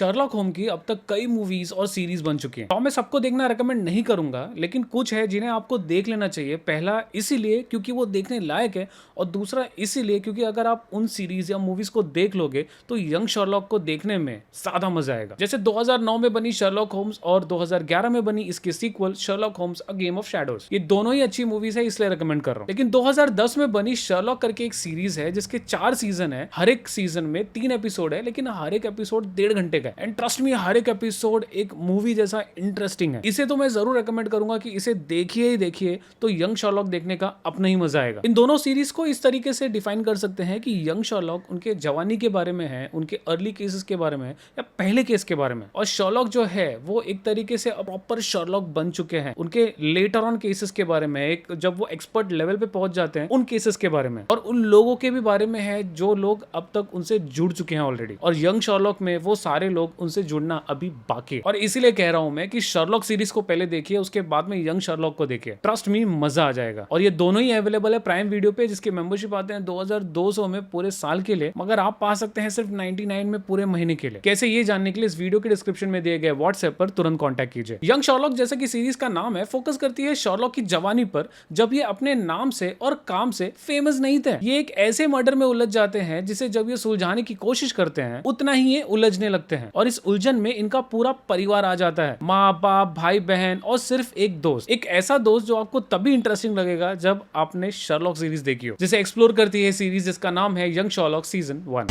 Sherlock home की अब तक कई मूवीज और सीरीज बन चुकी हैं। तो मैं सबको देखना रेकमेंड नहीं करूंगा, लेकिन कुछ है जिन्हें आपको देख लेना चाहिए। पहला इसीलिए क्योंकि वो देखने लायक है, और दूसरा इसीलिए क्योंकि अगर आप उन सीरीज या मूवीज को देख लोगे तो यंग शर्लॉक को देखने में ज्यादा मजा आएगा। जैसे 2009 में बनी शर्लॉक होम्स और 2011 में बनी इसकी sequel Sherlock Holmes a game of shadows. ये दोनों ही अच्छी मूवीज है, इसलिए रेकमेंड कर रहा हूं। लेकिन 2010 में बनी शर्लॉक करके एक सीरीज है जिसके 4 सीजन है। हर एक सीजन में 3 एपिसोड है, लेकिन हर एक एपिसोड 1.5 घंटे का है। एंड ट्रस्ट मी, हर एक एपिसोड एक मूवी जैसा इंटरेस्टिंग है। इसे तो मैं जरूर रेकमेंड करूंगा कि इसे देखिए ही देखिए, तो यंग शर्लॉक देखने का अपना ही मजा आएगा। इन दोनों सीरीज को इस तरीके से डिफाइन कर सकते हैं कि यंग शर्लॉक उनके जवानी के बारे में है, उनके अर्ली केसेस के बारे में है, या पहले केस के बारे में। और शर्लॉक जो है वो एक तरीके से प्रॉपर शर्लॉक बन चुके हैं, उनके लेटर ऑन केसेस के बारे में, एक जब वो एक्सपर्ट लेवल पे पहुंच जाते हैं उन केसेस के बारे में, और उन लोगों के भी बारे में है जो लोग अब तक उनसे जुड़ चुके हैं ऑलरेडी। और यंग शर्लॉक में वो सारे लोग उनसे जुड़ना अभी बाकी है। और इसीलिए कह रहा हूं मैं कि शर्लॉक सीरीज को पहले देखिए, उसके बाद में यंग शर्लॉक को देखिए। ट्रस्ट मी, मजा आ जाएगा। और ये दोनों ही अवेलेबल है प्राइम वीडियो पे, जिसकी मेंबरशिप आते हैं 2200 में पूरे साल के लिए, मगर आप पा सकते हैं सिर्फ 99 में पूरे महीने के लिए। कैसे, ये जानने के लिए इस वीडियो के डिस्क्रिप्शन में दिए गए व्हाट्सएप पर तुरंत कॉन्टैक्ट कीजिए। यंग शर्लॉक जैसे कि सीरीज का नाम है, फोकस करती है शर्लॉक की जवानी पर, जब ये अपने नाम से और काम से फेमस नहीं थे। ये एक ऐसे मर्डर में उलझ जाते हैं जिसे जब ये सुलझाने की कोशिश करते हैं उतना ही ये उलझने लगते हैं, और इस उलझन में इनका पूरा परिवार आ जाता है। माँ बाप, भाई बहन, और सिर्फ एक दोस्त। एक ऐसा दोस्त जो आपको तभी इंटरेस्टिंग लगेगा जब आपने शर्लॉक सीरीज देखी हो, जिसे एक्सप्लोर करती है सीरीज जिसका नाम है young Sherlock season 1।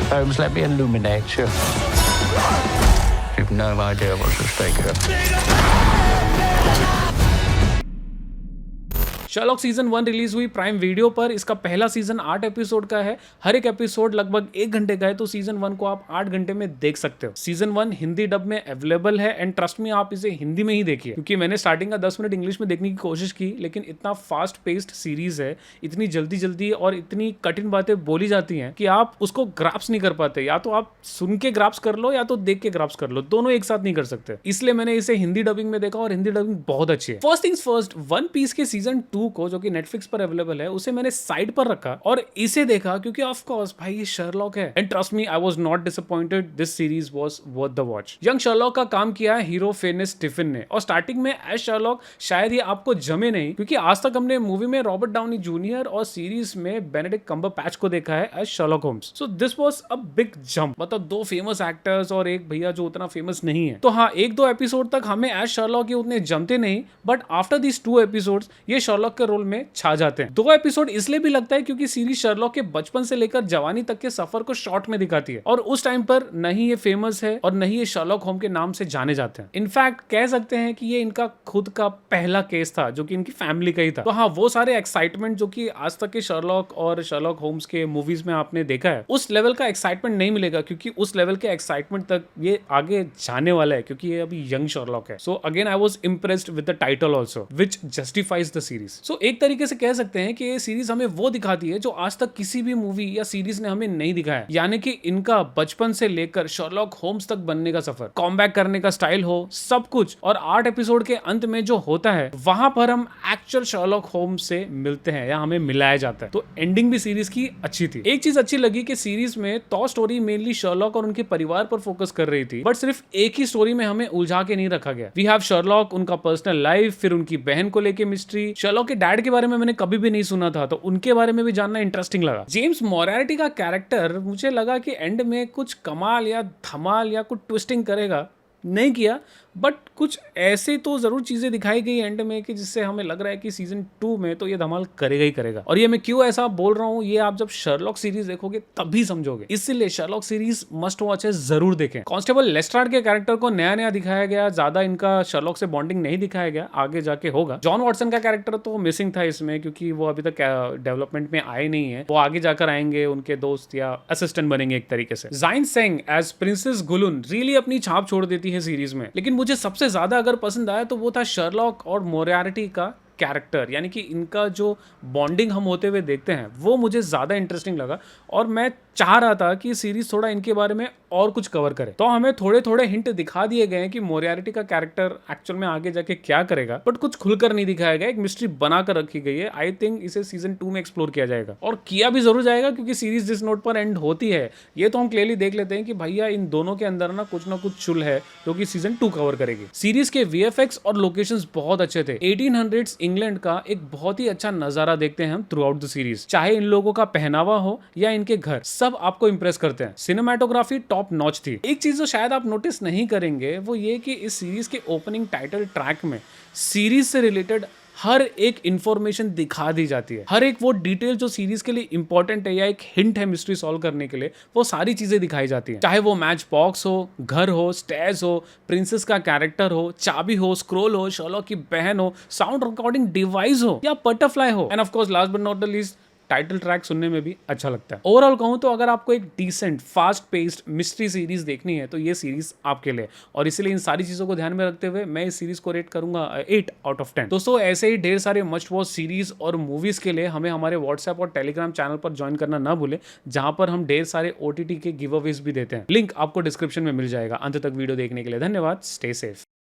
Holmes, let me illuminate you. You've no idea what's at stake here. Sherlock season 1 release हुई प्राइम वीडियो पर। इसका पहला सीजन 8 एपिसोड का है, हर एक एपिसोड लगभग 1 घंटे का है, तो सीजन 1 को आप 8 घंटे में देख सकते हो। सीजन 1 हिंदी डब में अवेलेबल है, एंड ट्रस्ट मी, आप इसे हिंदी में ही देखिए, क्योंकि मैंने स्टार्टिंग का 10 मिनट इंग्लिश में देखने की कोशिश की, लेकिन इतना फास्ट पेस्ड सीरीज है, इतनी जल्दी जल्दी और इतनी कठिन बातें बोली जाती हैं कि आप उसको ग्राप्स नहीं कर पाते। या तो आप सुन के ग्राप्स कर लो या तो देख के ग्राप्स कर लो, दोनों एक साथ नहीं कर सकते। इसलिए मैंने इसे हिंदी डबिंग में देखा, और हिंदी डबिंग बहुत अच्छी है। First things first, one piece के सीजन 2 को, जो कि नेटफ्लिक्स पर अवेलेबल है, उसे मैंने साइड पर रखा और इसे देखा, क्योंकि ऑफ कोर्स भाई ये शर्लॉक है। And trust me, I was not disappointed, this series was worth the watch. Young Sherlock का काम किया है हीरो फेनिक्स स्टीफन ने, और स्टार्टिंग में एज शर्लॉक शायद ये आपको जमे नहीं, क्योंकि आज तक हमने मूवी में रॉबर्ट डाउनी जूनियर और सीरीज में बेनेडिक्ट कम्बरबैच को देखा है as Sherlock Holmes. So this was a big jump, मतलब 2 फेमस एक्टर्स और एक भैया जो उतना फेमस नहीं है। तो हाँ, 1-2 एपिसोड तक हमें एज शर्लॉक ये उतने जमते नहीं, बट आफ्टर दिस 2 एपिसोड्स ये शर्लॉक के रोल में छा जाते हैं। 2 एपिसोड इसलिए भी लगता है क्योंकि सीरीज शर्लॉक के बचपन से लेकर जवानी तक के सफर को शॉर्ट में दिखाती है, और उस टाइम पर न ही ये फेमस है और न ही ये शर्लॉक होम के नाम से जाने जाते हैं। इनफैक्ट कह सकते हैं कि ये इनका खुद का पहला केस था, जो कि इनकी फैमिली का ही था। तो हाँ, वो सारे एक्साइटमेंट जो कि आज तक के शर्लॉक और शर्लॉक होम्स के मूवीज में आपने देखा है, उस लेवल का एक्साइटमेंट नहीं मिलेगा, क्योंकि उस लेवल के एक्साइटमेंट तक ये आगे जाने वाला है, क्योंकि ये अभी यंग शर्लॉक है। So again I was impressed with the title also, which justifies the series. सो एक तरीके से कह सकते हैं कि ये सीरीज हमें वो दिखाती है जो आज तक किसी भी मूवी या सीरीज ने हमें नहीं दिखाया, यानी कि इनका बचपन से लेकर शर्लॉक होम्स तक बनने का सफर, कॉमबैक करने का स्टाइल हो, सब कुछ। और 8 एपिसोड के अंत में जो होता है, वहां पर हम एक्चुअल शर्लॉक होम्स से मिलते हैं या हमें मिलाया जाता है। तो एंडिंग भी सीरीज की अच्छी थी। एक चीज अच्छी लगी कि सीरीज में तो स्टोरी मेनली शर्लॉक और उनके परिवार पर फोकस कर रही थी, बट सिर्फ एक ही स्टोरी में हमें उलझा के नहीं रखा गया। वी हैव शर्लॉक, उनका पर्सनल लाइफ, फिर उनकी बहन को लेके मिस्ट्री। शर्लॉक के डैड के बारे में मैंने कभी भी नहीं सुना था, तो उनके बारे में भी जानना इंटरेस्टिंग लगा। जेम्स मोरारिटी का कैरेक्टर, मुझे लगा कि एंड में कुछ कमाल या धमाल या कुछ ट्विस्टिंग करेगा, नहीं किया, बट कुछ ऐसे तो जरूर चीजें दिखाई गई एंड में कि जिससे हमें लग रहा है कि सीजन 2 में तो ये धमाल करेगा ही करेगा। और ये मैं क्यों ऐसा बोल रहा हूँ, ये आप जब शर्लॉक सीरीज देखोगे तभी समझोगे। इसलिए शर्लॉक सीरीज मस्ट वॉच है, जरूर देखें। कांस्टेबल लेस्ट्राड के कैरेक्टर को नया नया दिखाया गया, ज्यादा इनका शर्लॉक से बॉन्डिंग नहीं दिखाया गया, आगे जाके होगा। जॉन वॉटसन का कैरेक्टर तो मिसिंग था इसमें, क्योंकि वो अभी तक डेवलपमेंट में आए नहीं है, वो आगे जाकर आएंगे, उनके दोस्त या असिस्टेंट बनेंगे एक तरीके से। जाइन सेंग एज प्रिंसेस गुलुन रियली अपनी छाप छोड़ देती है सीरीज में, लेकिन मुझे सबसे ज्यादा अगर पसंद आया तो वो था शर्लॉक और मोरियार्टी का कैरेक्टर, यानी कि इनका जो बॉन्डिंग हम होते हुए देखते हैं वो मुझे ज़्यादा इंटरेस्टिंग लगा। और मैं चाह रहा था कि सीरीज थोड़ा इनके बारे में और कुछ कवर करे। तो हमें थोड़े थोड़े हिंट दिखा दिए गए हैं कि मोरियार्टी का कैरेक्टर एक्चुअल में आगे जाके क्या करेगा, बट कुछ खुलकर नहीं दिखाया गया। एक मिस्ट्री बनाकर रखी गई है। आई थिंक इसे सीजन 2 में एक्सप्लोर किया जाएगा, और किया भी जरूर जाएगा, क्योंकि सीरीज जिस नोट पर एंड होती है ये तो हम क्लियरली देख लेते हैं कि भैया इन दोनों के अंदर ना कुछ चुल है जो कि सीजन 2 कवर करेगी। सीरीज के वीएफएक्स और लोकेशंस बहुत अच्छे थे। 1800s इंग्लैंड का एक बहुत ही अच्छा नजारा देखते हैं हम थ्रू आउट द सीरीज। चाहे इन लोगों का पहनावा हो या इनके घर, सब आपको इंप्रेस करते हैं। सिनेमाटोग्राफी टॉप नॉच थी। एक चीज जो शायद आप नोटिस नहीं करेंगे वो ये कि इस सीरीज के ओपनिंग टाइटल ट्रैक में सीरीज से रिलेटेड हर एक इंफॉर्मेशन दिखा दी जाती है। हर एक वो डिटेल जो सीरीज के लिए इंपॉर्टेंट है या एक हिंट है मिस्ट्री सॉल्व करने के लिए, वो सारी चीजें दिखाई जाती हैं। चाहे वो मैच बॉक्स हो, घर हो, स्टेयर्स हो, प्रिंसेस का कैरेक्टर हो, चाबी हो, स्क्रोल हो, शर्लॉक की बहन हो, साउंड रिकॉर्डिंग डिवाइस हो या बटरफ्लाई हो, end of course last but not the least title track सुनने में भी अच्छा लगता है। ओवरऑल कहूं तो अगर आपको एक decent fast paced mystery series देखनी है तो ये सीरीज आपके लिए, और इसलिए इन सारी चीजों को ध्यान में रखते हुए मैं इस सीरीज को रेट करूंगा 8 आउट ऑफ 10। दोस्तों ऐसे ही ढेर सारे मस्ट वॉच सीरीज और मूवीज के लिए हमें हमारे व्हाट्सएप और टेलीग्राम चैनल पर ज्वाइन करना ना भूले, जहां पर हम ढेर सारे OTT के गिव अवेज भी देते हैं। लिंक आपको डिस्क्रिप्शन में मिल जाएगा। अंत तक वीडियो देखने के लिए धन्यवाद। Stay safe.